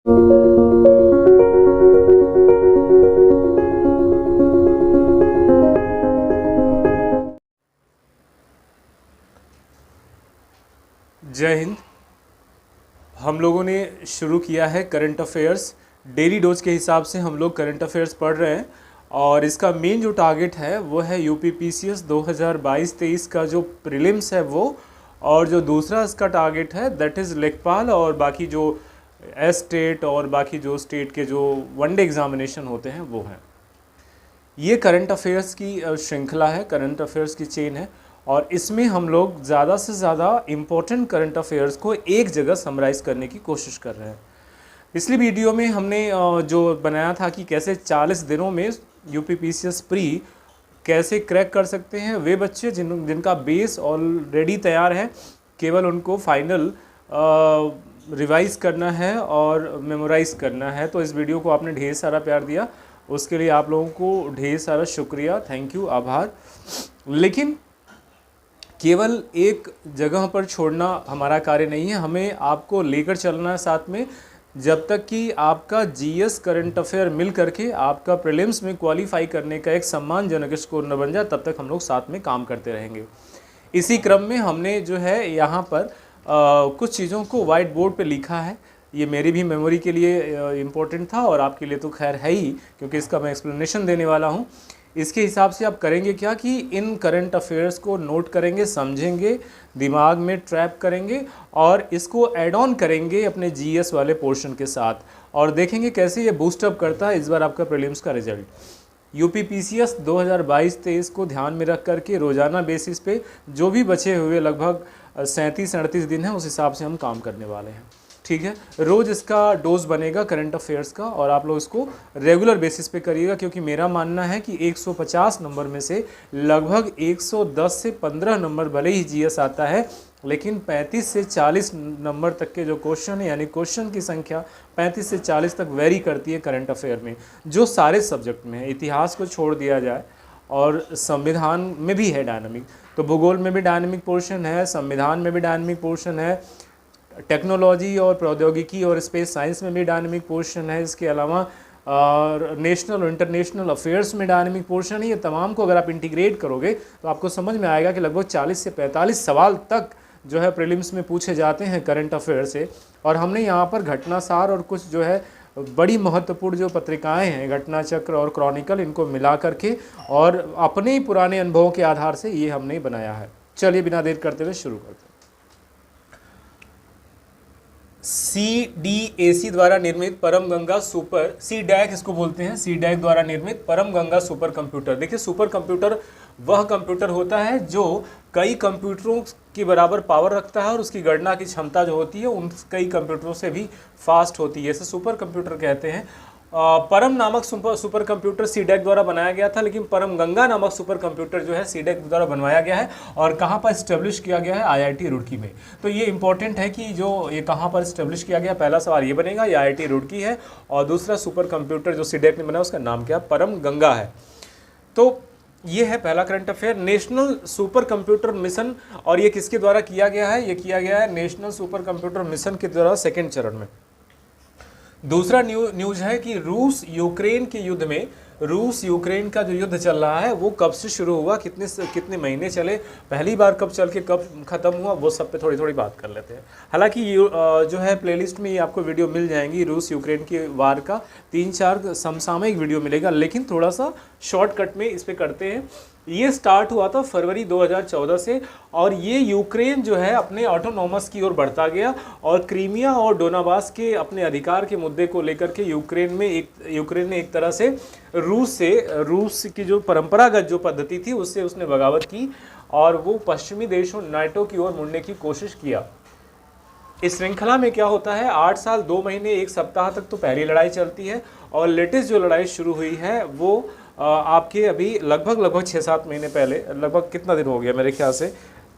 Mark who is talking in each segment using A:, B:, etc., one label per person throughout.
A: जय हिंद। हम लोगों ने शुरू किया है करंट अफेयर्स। डेली डोज के हिसाब से हम लोग करंट अफेयर्स पढ़ रहे हैं और इसका मेन जो टारगेट है वो है यूपीपीसीएस 2022-23 का जो प्रीलिम्स है वो, और जो दूसरा इसका टारगेट है दैट इज़ लेखपाल और बाकी जो स्टेट और बाकी जो स्टेट के जो वनडे एग्जामिनेशन होते हैं वो हैं। ये करंट अफेयर्स की श्रृंखला है, करंट अफेयर्स की चेन है और इसमें हम लोग ज़्यादा से ज़्यादा इम्पोर्टेंट करंट अफेयर्स को एक जगह समराइज़ करने की कोशिश कर रहे हैं। पिछली वीडियो में हमने जो बनाया था कि कैसे 40 दिनों में यूपीपीसीएस प्री कैसे क्रैक कर सकते हैं वे बच्चे जिनका बेस ऑलरेडी तैयार है, केवल उनको फाइनल रिवाइज करना है और मेमोराइज करना है। तो इस वीडियो को आपने ढेर सारा प्यार दिया, उसके लिए आप लोगों को ढेर सारा शुक्रिया, थैंक यू, आभार। लेकिन केवल एक जगह पर छोड़ना हमारा कार्य नहीं है, हमें आपको लेकर चलना है साथ में। जब तक कि आपका जीएस करंट अफेयर मिल करके आपका प्रीलिम्स में क्वालिफाई करने का एक सम्मानजनक स्कोर न बन जाए, तब तक हम लोग साथ में काम करते रहेंगे। इसी क्रम में हमने जो है यहाँ पर कुछ चीज़ों को वाइट बोर्ड पे लिखा है। ये मेरी भी मेमोरी के लिए इम्पोर्टेंट था और आपके लिए तो खैर है ही, क्योंकि इसका मैं एक्सप्लेनेशन देने वाला हूँ। इसके हिसाब से आप करेंगे क्या कि इन करंट अफेयर्स को नोट करेंगे, समझेंगे, दिमाग में ट्रैप करेंगे और इसको ऐड ऑन करेंगे अपने जीएस वाले पोर्शन के साथ और देखेंगे कैसे ये बूस्टअप करता है इस बार आपका प्रीलिम्स का रिजल्ट। यूपीपीसीएस 2022-23 को ध्यान में रख करके रोज़ाना बेसिस पे जो भी बचे हुए लगभग 37-38 दिन हैं उस हिसाब से हम काम करने वाले हैं, ठीक है। रोज़ इसका डोज बनेगा करंट अफेयर्स का और आप लोग इसको रेगुलर बेसिस पे करिएगा, क्योंकि मेरा मानना है कि 150 नंबर में से लगभग 110 से 15 नंबर भले ही जीएस आता है, लेकिन 35 से 40 नंबर तक के जो क्वेश्चन है, यानी क्वेश्चन की संख्या 35 से 40 तक वेरी करती है करंट अफेयर में, जो सारे सब्जेक्ट में है। इतिहास को छोड़ दिया जाए और संविधान में भी है डायनामिक, तो भूगोल में भी डायनामिक पोर्शन है, संविधान में भी डायनामिक पोर्शन है, टेक्नोलॉजी और प्रौद्योगिकी और स्पेस साइंस में भी डायनामिक पोर्शन है, इसके अलावा नेशनल और इंटरनेशनल अफेयर्स में डायनामिक पोर्शन है। ये तमाम को अगर आप इंटीग्रेट करोगे तो आपको समझ में आएगा कि लगभग 40 से 45 सवाल तक जो है प्रीलिम्स में पूछे जाते हैं करंट अफेयर से। और हमने यहाँ पर घटनासार और कुछ जो है बड़ी महत्वपूर्ण जो पत्रिकाएं हैं, घटना चक्र और क्रॉनिकल, इनको मिला करके और अपने ही पुराने अनुभवों के आधार से ये हमने बनाया है। चलिए बिना देर करते हुए शुरू करते हैं। CDAC द्वारा निर्मित परम गंगा सुपर, CDAC इसको बोलते हैं, CDAC द्वारा निर्मित परम गंगा सुपर कंप्यूटर। देखिए, सुपर कंप्यूटर वह कंप्यूटर होता है जो कई कंप्यूटरों की बराबर पावर रखता है और उसकी गणना की क्षमता जो होती है उन कई कंप्यूटरों से भी फास्ट होती है, इसे सुपर कंप्यूटर कहते हैं। परम नामक सुपर कंप्यूटर CDAC द्वारा बनाया गया था, लेकिन परम गंगा नामक सुपर कंप्यूटर जो है CDAC द्वारा बनवाया गया है और कहाँ पर इस्टेब्लिश किया गया है, IIT रुड़की में। तो ये इंपॉर्टेंट है कि जो ये कहाँ पर इस्टेब्लिश किया गया, पहला सवाल ये बनेगा, ये IIT रुड़की है और दूसरा सुपर कंप्यूटर जो CDAC ने बनाया उसका नाम क्या, परम गंगा है। तो ये है पहला current affair, national super computer mission. और ये किसके द्वारा किया गया है, ये किया गया है नेशनल सुपर कंप्यूटर मिशन के द्वारा सेकेंड चरण में। दूसरा न्यूज है कि रूस यूक्रेन के युद्ध में, रूस यूक्रेन का जो युद्ध चल रहा है वो कब से शुरू हुआ, कितने महीने चले, पहली बार कब चल के कब खत्म हुआ, वो सब पे थोड़ी थोड़ी बात कर लेते हैं। हालांकि जो है प्लेलिस्ट में आपको वीडियो मिल जाएंगी रूस यूक्रेन की वार का, 3-4 समसामयिक वीडियो मिलेगा, लेकिन थोड़ा सा शॉर्टकट में इस पर करते हैं। ये स्टार्ट हुआ था फरवरी 2014 से और ये यूक्रेन जो है अपने ऑटोनॉमस की ओर बढ़ता गया और क्रीमिया और डोनाबास के अपने अधिकार के मुद्दे को लेकर के यूक्रेन ने एक तरह से रूस की जो परंपरागत जो पद्धति थी उससे उसने बगावत की और वो पश्चिमी देशों नाटो की ओर मुड़ने की कोशिश किया। इस श्रृंखला में क्या होता है, 8 साल 2 महीने 1 सप्ताह तक तो पहली लड़ाई चलती है और लेटेस्ट जो लड़ाई शुरू हुई है वो आपके अभी लगभग 6-7 महीने पहले, लगभग कितना दिन हो गया मेरे ख्याल से,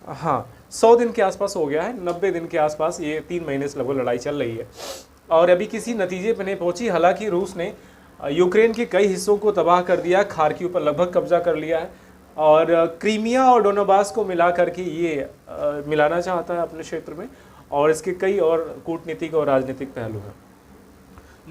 A: हाँ 100 दिन के आसपास हो गया है, 90 दिन के आसपास, ये 3 महीने से लगभग लड़ाई चल रही है और अभी किसी नतीजे पर नहीं पहुंची। हालांकि रूस ने यूक्रेन के कई हिस्सों को तबाह कर दिया, खार्किव पर लगभग कब्जा कर लिया है और क्रीमिया और डोनाबास को मिला करके ये मिलाना चाहता है अपने क्षेत्र में और इसके कई और कूटनीतिक और राजनीतिक पहलू हैं।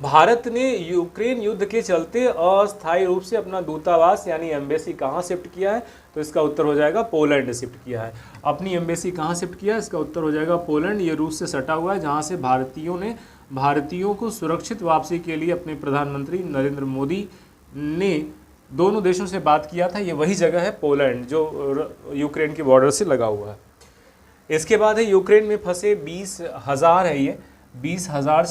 A: भारत ने यूक्रेन युद्ध के चलते अस्थायी रूप से अपना दूतावास यानी एम्बेसी कहाँ शिफ्ट किया है? तो इसका उत्तर हो जाएगा पोलैंड शिफ्ट किया है। अपनी एम्बेसी कहाँ शिफ्ट किया है? इसका उत्तर हो जाएगा पोलैंड। ये रूस से सटा हुआ है, जहाँ से भारतीयों को सुरक्षित वापसी के लिए अपने प्रधानमंत्री नरेंद्र मोदी ने दोनों देशों से बात किया था। ये वही जगह है पोलैंड जो यूक्रेन के बॉर्डर से लगा हुआ है। इसके बाद है यूक्रेन में फंसे 20,000 है, ये 20,000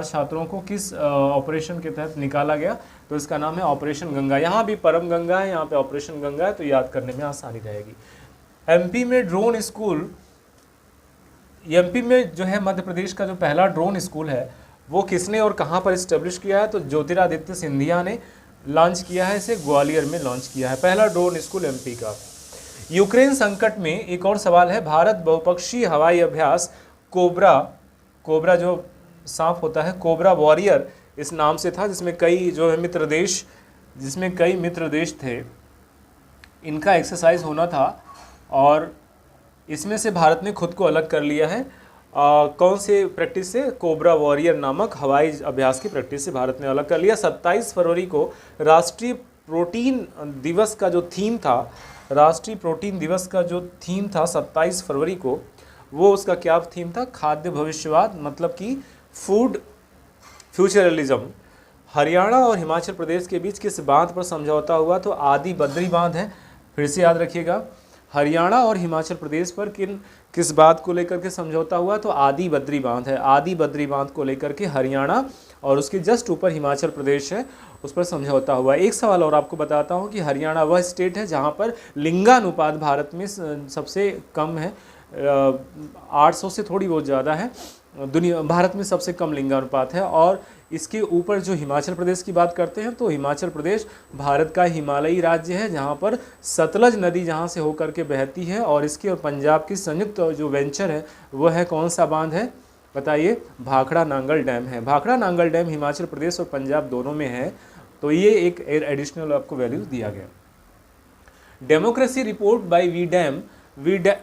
A: छात्रों को किस ऑपरेशन के तहत निकाला गया? तो इसका नाम है ऑपरेशन गंगा। यहाँ भी परम गंगा है, यहाँ पे ऑपरेशन गंगा है, तो याद करने में आसानी रहेगी। एमपी में ड्रोन स्कूल, एमपी में जो है मध्य प्रदेश का जो पहला ड्रोन स्कूल है वो किसने और कहाँ पर इस्टेब्लिश किया है? तो ज्योतिरादित्य सिंधिया ने लॉन्च किया है, इसे ग्वालियर में लॉन्च किया है, पहला ड्रोन स्कूल एमपी का। यूक्रेन संकट में एक और सवाल है, भारत बहुपक्षीय हवाई अभ्यास कोबरा जो सांप होता है, कोबरा वॉरियर इस नाम से था, जिसमें कई मित्र देश थे, इनका एक्सरसाइज होना था और इसमें से भारत ने खुद को अलग कर लिया है। कौन से प्रैक्टिस से? कोबरा वॉरियर नामक हवाई अभ्यास की प्रैक्टिस से भारत ने अलग कर लिया। 27 फरवरी को राष्ट्रीय प्रोटीन दिवस का जो थीम था 27 फरवरी को, वो उसका क्या थीम था? खाद्य भविष्यवाद, मतलब कि फूड फ्यूचरलिज्म। हरियाणा और हिमाचल प्रदेश के बीच किस बांध पर समझौता हुआ? तो आदि बद्री बांध है, फिर से याद रखिएगा। हरियाणा और हिमाचल प्रदेश पर किस बात को लेकर के समझौता हुआ? तो आदि बद्री बांध है। आदि बद्री बांध को लेकर के हरियाणा और उसके जस्ट ऊपर हिमाचल प्रदेश है, उस पर समझौता हुआ। एक सवाल और आपको बताता हूँ कि हरियाणा वह स्टेट है जहाँ पर लिंगानुपात भारत में सबसे कम है, 800 से थोड़ी बहुत ज़्यादा है, भारत में सबसे कम लिंगानुपात है। और इसके ऊपर जो हिमाचल प्रदेश की बात करते हैं तो हिमाचल प्रदेश भारत का हिमालयी राज्य है, जहाँ पर सतलज नदी जहाँ से होकर के बहती है, और इसके और पंजाब की संयुक्त जो वेंचर है वो है कौन सा बांध है? बताइए। भाखड़ा नांगल डैम है। भाखड़ा नांगल डैम हिमाचल प्रदेश और पंजाब दोनों में है, तो ये एक एडिशनल आपको वैल्यू दिया गया। डेमोक्रेसी रिपोर्ट बाय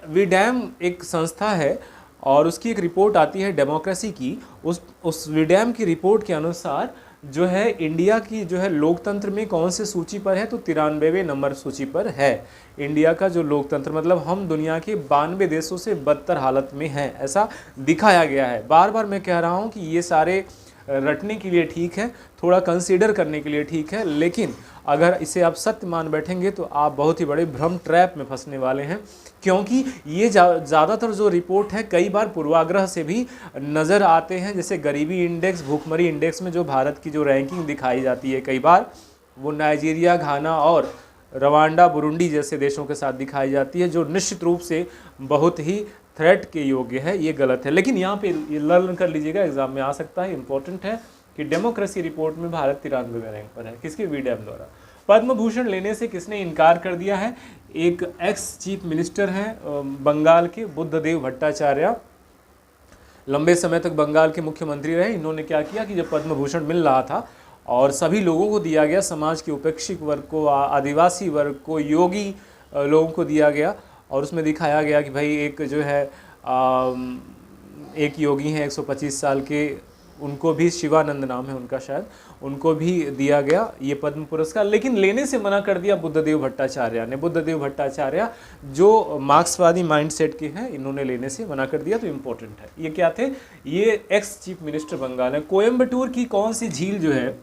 A: वीडैम एक संस्था है और उसकी एक रिपोर्ट आती है डेमोक्रेसी की। उस वीडैम की रिपोर्ट के अनुसार जो है इंडिया की जो है लोकतंत्र में कौन से सूची पर है? तो 93वें नंबर सूची पर है इंडिया का जो लोकतंत्र, मतलब हम दुनिया के 92 देशों से बदतर हालत में हैं, ऐसा दिखाया गया है। बार बार मैं कह रहा हूँ कि ये सारे रटने के लिए ठीक है, थोड़ा कंसीडर करने के लिए ठीक है, लेकिन अगर इसे आप सत्य मान बैठेंगे तो आप बहुत ही बड़े भ्रम ट्रैप में फंसने वाले हैं, क्योंकि ये ज़्यादातर जो रिपोर्ट है कई बार पूर्वाग्रह से भी नज़र आते हैं। जैसे गरीबी इंडेक्स, भूखमरी इंडेक्स में जो भारत की जो रैंकिंग दिखाई जाती है, कई बार वो नाइजीरिया, घाना और रवांडा, बुरुंडी जैसे देशों के साथ दिखाई जाती है, जो निश्चित रूप से बहुत ही थ्रेट के योग्य है। ये गलत है, लेकिन यहाँ पे ये लर्न कर लीजिएगा, एग्जाम में आ सकता है, इंपॉर्टेंट है कि डेमोक्रेसी रिपोर्ट में भारत 93वें रैंक पर है। किसके? वीडैम द्वारा। पद्म भूषण लेने से किसने इनकार कर दिया है? एक एक्स चीफ मिनिस्टर हैं बंगाल के, बुद्धदेव भट्टाचार्य, लंबे समय तक बंगाल के मुख्यमंत्री रहे। इन्होंने क्या किया कि जब पद्म भूषण मिल रहा था और सभी लोगों को दिया गया, समाज के उपेक्षित वर्ग को, आदिवासी वर्ग को, योगी लोगों को दिया गया, और उसमें दिखाया गया कि भाई एक जो है एक योगी हैं 125 साल के, उनको भी शिवानंद नाम है उनका शायद, उनको भी दिया गया ये पद्म पुरस्कार, लेकिन लेने से मना कर दिया बुद्धदेव भट्टाचार्य ने। बुद्धदेव भट्टाचार्य जो मार्क्सवादी माइंडसेट के हैं, इन्होंने लेने से मना कर दिया, तो इम्पोर्टेंट है। ये क्या थे? ये एक्स चीफ मिनिस्टर बंगाल है। कोयम्बटूर की कौन सी झील जो है,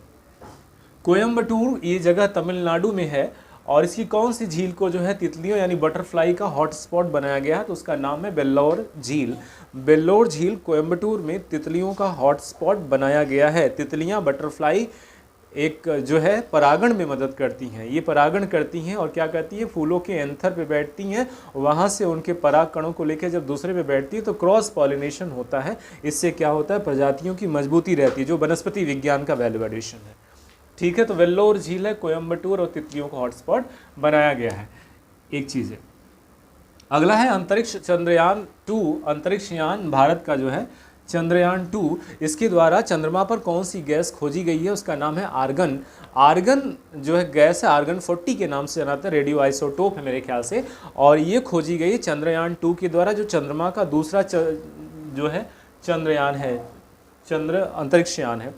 A: कोयम्बटूर ये जगह तमिलनाडु में है, और इसकी कौन सी झील को जो है तितलियों यानी बटरफ्लाई का हॉटस्पॉट बनाया गया है? तो उसका नाम है वेल्लोर झील। वेल्लोर झील कोयम्बटूर में तितलियों का हॉटस्पॉट बनाया गया है। तितलियां, बटरफ्लाई एक जो है परागण में मदद करती हैं, ये परागण करती हैं और क्या करती है? फूलों के एंथर पे बैठती हैं, वहाँ से उनके पराग कणों को लेकर जब दूसरे पे बैठती है तो क्रॉस पॉलिनेशन होता है। इससे क्या होता है? प्रजातियों की मजबूती रहती है, जो वनस्पति विज्ञान का वैल्यू एडिशन है। ठीक है, तो वेल्लोर झील है, कोयम्बटूर और तितलियों का हॉटस्पॉट बनाया गया है। एक चीज़ है। अगला है अंतरिक्ष चंद्रयान 2, अंतरिक्ष यान भारत का जो है चंद्रयान 2, इसके द्वारा चंद्रमा पर कौन सी गैस खोजी गई है? उसका नाम है आर्गन। आर्गन जो है गैस है, आर्गन 40 के नाम से जाना था, रेडियो आइसोटोप है मेरे ख्याल से, और ये खोजी गई चंद्रयान 2 के द्वारा, जो चंद्रमा का दूसरा जो है चंद्रयान है, चंद्र अंतरिक्षयान है।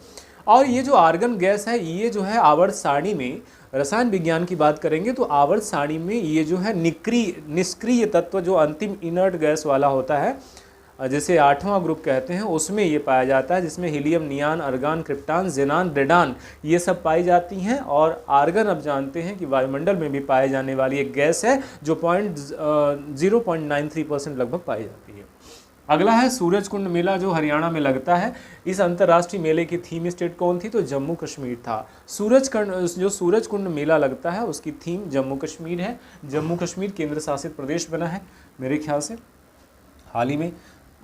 A: और ये जो आर्गन गैस है ये जो है आवर्त सारणी में, रसायन विज्ञान की बात करेंगे तो आवर्त सारणी में ये जो है निष्क्रिय तत्व जो अंतिम इनर्ट गैस वाला होता है, जैसे 8वां ग्रुप कहते हैं, उसमें ये पाया जाता है, जिसमें हीलियम, नियान, अर्गान, क्रिप्टान, जेनान, रेडान ये सब पाई जाती हैं। और आर्गन अब जानते हैं कि वायुमंडल में भी पाए जाने वाली एक गैस है जो 0.93% लगभग पाई जाती है। अगला है सूरज कुंड मेला जो हरियाणा में लगता है। इस अंतर्राष्ट्रीय मेले की थीम स्टेट कौन थी? तो जम्मू कश्मीर था। जो सूरज कुंड मेला लगता है उसकी थीम जम्मू कश्मीर है। जम्मू कश्मीर केंद्र शासित प्रदेश बना है मेरे ख्याल से हाल ही में।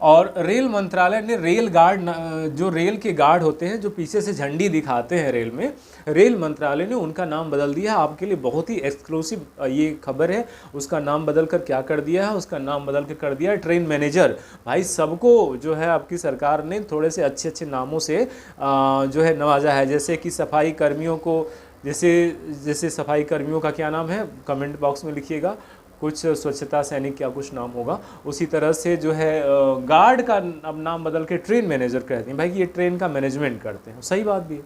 A: और रेल मंत्रालय ने रेल गार्ड, जो रेल के गार्ड होते हैं जो पीछे से झंडी दिखाते हैं रेल में, रेल मंत्रालय ने उनका नाम बदल दिया। आपके लिए बहुत ही एक्सक्लूसिव ये खबर है। उसका नाम बदल कर क्या कर दिया है? उसका नाम बदल कर दिया है ट्रेन मैनेजर। भाई सबको जो है आपकी सरकार ने थोड़े से अच्छे अच्छे नामों से जो है नवाजा है। जैसे कि सफाई कर्मियों को, जैसे सफाई कर्मियों का क्या नाम है कमेंट बॉक्स में लिखिएगा, कुछ स्वच्छता सैनिक क्या कुछ नाम होगा। उसी तरह से जो है गार्ड का अब नाम बदल के ट्रेन मैनेजर कहते हैं। भाई ये ट्रेन का मैनेजमेंट करते हैं, सही बात भी है।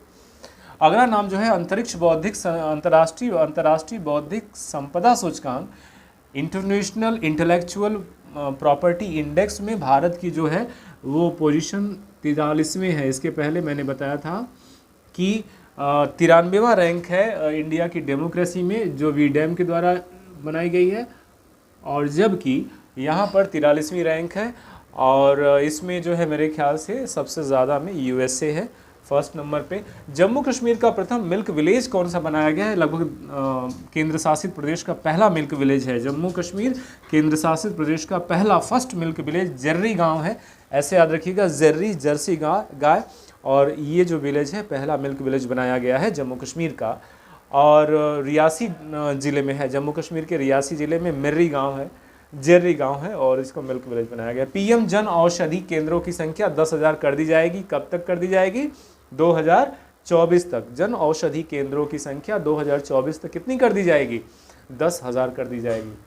A: अगला नाम जो है अंतर्राष्ट्रीय बौद्धिक संपदा सूचकांक, इंटरनेशनल इंटेलेक्चुअल प्रॉपर्टी इंडेक्स में भारत की जो है वो पोजीशन 43वें है। इसके पहले मैंने बताया था कि 93वां रैंक है इंडिया की डेमोक्रेसी में, जो वीडैम के द्वारा बनाई गई है, और जबकि यहाँ पर 43वीं रैंक है। और इसमें जो है मेरे ख्याल से सबसे ज़्यादा में यूएसए है फर्स्ट नंबर पे। जम्मू कश्मीर का प्रथम मिल्क विलेज कौन सा बनाया गया है? लगभग केंद्र शासित प्रदेश का पहला मिल्क विलेज है जम्मू कश्मीर। केंद्र शासित प्रदेश का पहला फर्स्ट मिल्क विलेज जर्री गांव है, ऐसे याद रखिएगा, जर्री जर्सी गाय। और ये जो विलेज है पहला मिल्क विलेज बनाया गया है जम्मू कश्मीर का। और रियासी ज़िले में है, जम्मू कश्मीर के रियासी ज़िले में मिर्री गांव है, जेर्री गांव है, और इसको मिल्क विलेज बनाया गया। पीएम जन औषधि केंद्रों की संख्या 10,000 कर दी जाएगी। कब तक कर दी जाएगी? 2024 तक। जन औषधि केंद्रों की संख्या 2024 तक कितनी कर दी जाएगी? 10,000 कर दी जाएगी।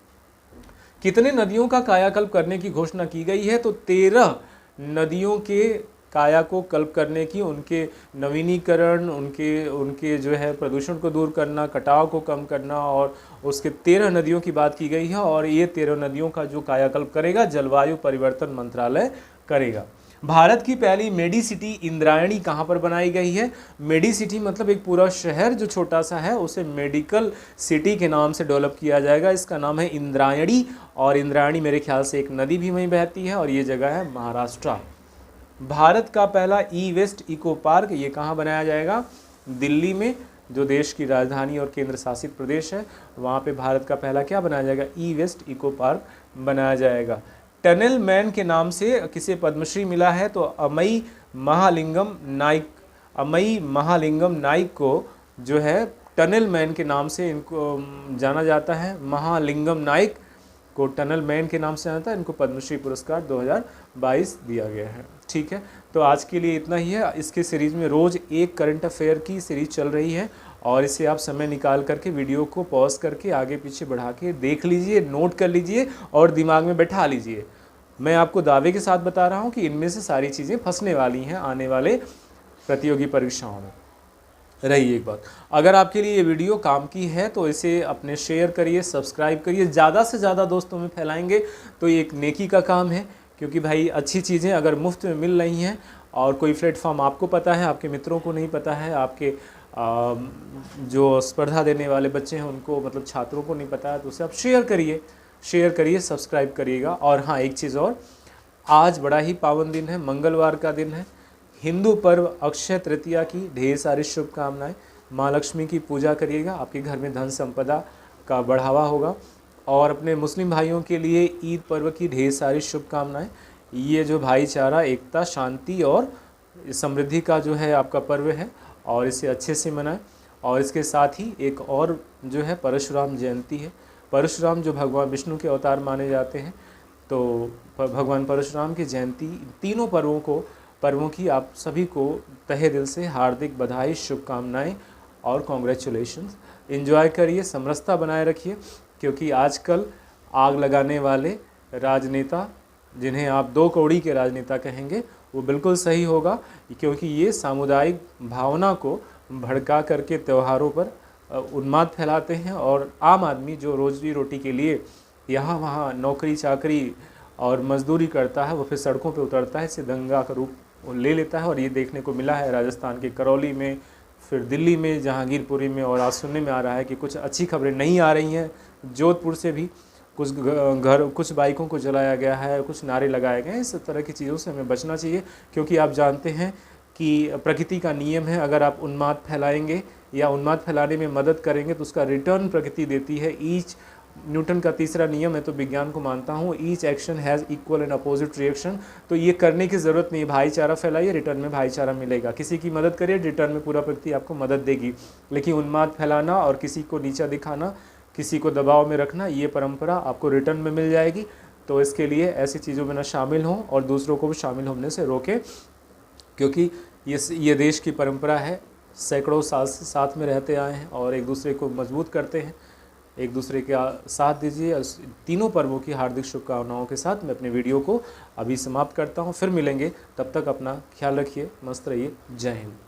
A: कितने नदियों का कायाकल्प करने की घोषणा की गई है? तो 13 नदियों के काया को कल्प करने की, उनके नवीनीकरण, उनके जो है प्रदूषण को दूर करना, कटाव को कम करना, और उसके 13 नदियों की बात की गई है। और ये 13 नदियों का जो कायाकल्प करेगा जलवायु परिवर्तन मंत्रालय करेगा। भारत की पहली मेडी सिटी इंद्रायणी कहाँ पर बनाई गई है? मेडी सिटी मतलब एक पूरा शहर जो छोटा सा है उसे मेडिकल सिटी के नाम से डेवलप किया जाएगा। इसका नाम है इंद्रायणी, और इंद्रायणी मेरे ख्याल से एक नदी भी वहीं बहती है, और ये जगह है महाराष्ट्र। भारत का पहला ई वेस्ट इको पार्क ये कहाँ बनाया जाएगा? दिल्ली में, जो देश की राजधानी और केंद्र शासित प्रदेश है, वहाँ पे भारत का पहला क्या बनाया जाएगा? ई वेस्ट इको पार्क बनाया जाएगा। टनल मैन के नाम से किसे पद्मश्री मिला है? तो अमई महालिंगम नाइक को जो है टनल मैन के नाम से इनको जाना जाता है। महालिंगम नाइक को टनल मैन के नाम से जाना जाता है। इनको पद्मश्री पुरस्कार 2022 दिया गया है। ठीक है, तो आज के लिए इतना ही है। इसके सीरीज़ में रोज़ एक करंट अफेयर की सीरीज़ चल रही है, और इसे आप समय निकाल करके वीडियो को पॉज करके आगे पीछे बढ़ा के देख लीजिए, नोट कर लीजिए और दिमाग में बैठा लीजिए। मैं आपको दावे के साथ बता रहा हूँ कि इनमें से सारी चीज़ें फंसने वाली हैं आने वाले प्रतियोगी परीक्षाओं में। रही एक बात, अगर आपके लिए ये वीडियो काम की है तो इसे अपने शेयर करिए, सब्सक्राइब करिए, ज़्यादा से ज़्यादा दोस्तों में फैलाएंगे तो ये एक नेकी का काम है। क्योंकि भाई अच्छी चीज़ें अगर मुफ्त में मिल रही हैं और कोई प्लेटफॉर्म आपको पता है, आपके मित्रों को नहीं पता है, आपके जो स्पर्धा देने वाले बच्चे हैं उनको, मतलब छात्रों को नहीं पता है, तो उसे आप शेयर करिए, सब्सक्राइब करिएगा। और हाँ, एक चीज़ और, आज बड़ा ही पावन दिन है, मंगलवार का दिन है, हिंदू पर्व अक्षय तृतीया की ढेर सारी शुभकामनाएं। माँ लक्ष्मी की पूजा करिएगा, आपके घर में धन संपदा का बढ़ावा होगा। और अपने मुस्लिम भाइयों के लिए ईद पर्व की ढेर सारी शुभकामनाएं। ये जो भाईचारा, एकता, शांति और समृद्धि का जो है आपका पर्व है, और इसे अच्छे से मनाएं। और इसके साथ ही एक और जो है परशुराम जयंती है। परशुराम जो भगवान विष्णु के अवतार माने जाते हैं, तो भगवान परशुराम की जयंती, तीनों पर्वों की आप सभी को तहे दिल से हार्दिक बधाई, शुभकामनाएं और कॉन्ग्रेचुलेशंस। एंजॉय करिए, समरसता बनाए रखिए, क्योंकि आजकल आग लगाने वाले राजनेता, जिन्हें आप 2 कौड़ी के राजनेता कहेंगे, वो बिल्कुल सही होगा, क्योंकि ये सामुदायिक भावना को भड़का करके त्योहारों पर उन्माद फैलाते हैं और आम आदमी जो रोजी रोटी के लिए यहाँ वहाँ नौकरी चाकरी और मजदूरी करता है वो फिर सड़कों पे उतरता है, इसे दंगा का रूप ले लेता है। और ये देखने को मिला है राजस्थान के करौली में, फिर दिल्ली में जहांगीरपुरी में, और आज सुनने में आ रहा है कि कुछ अच्छी खबरें नहीं आ रही हैं, जोधपुर से भी कुछ बाइकों को जलाया गया है, कुछ नारे लगाए गए हैं। इस तरह की चीज़ों से हमें बचना चाहिए, क्योंकि आप जानते हैं कि प्रकृति का नियम है, अगर आप उन्माद फैलाएंगे या उन्माद फैलाने में मदद करेंगे तो उसका रिटर्न प्रकृति देती है। ईच न्यूटन का तीसरा नियम है, तो विज्ञान को मानता हूँ, each action has equal and opposite reaction. तो ये करने की ज़रूरत नहीं, भाईचारा फैलाइए, रिटर्न में भाईचारा मिलेगा। किसी की मदद करिए, रिटर्न में पूरा प्रकृति आपको मदद देगी। लेकिन उन्माद फैलाना और किसी को नीचा दिखाना, किसी को दबाव में रखना, ये परंपरा आपको रिटर्न में मिल जाएगी। तो इसके लिए ऐसी चीज़ों में ना शामिल हों और दूसरों को भी शामिल होने से रोकें, क्योंकि ये देश की परंपरा है, सैकड़ों साल से साथ में रहते आए हैं और एक दूसरे को मजबूत करते हैं। एक दूसरे का साथ दीजिए। तीनों पर्वों की हार्दिक शुभकामनाओं के साथ मैं अपने वीडियो को अभी समाप्त करता हूं। फिर मिलेंगे, तब तक अपना ख्याल रखिए, मस्त रहिए। जय हिंद।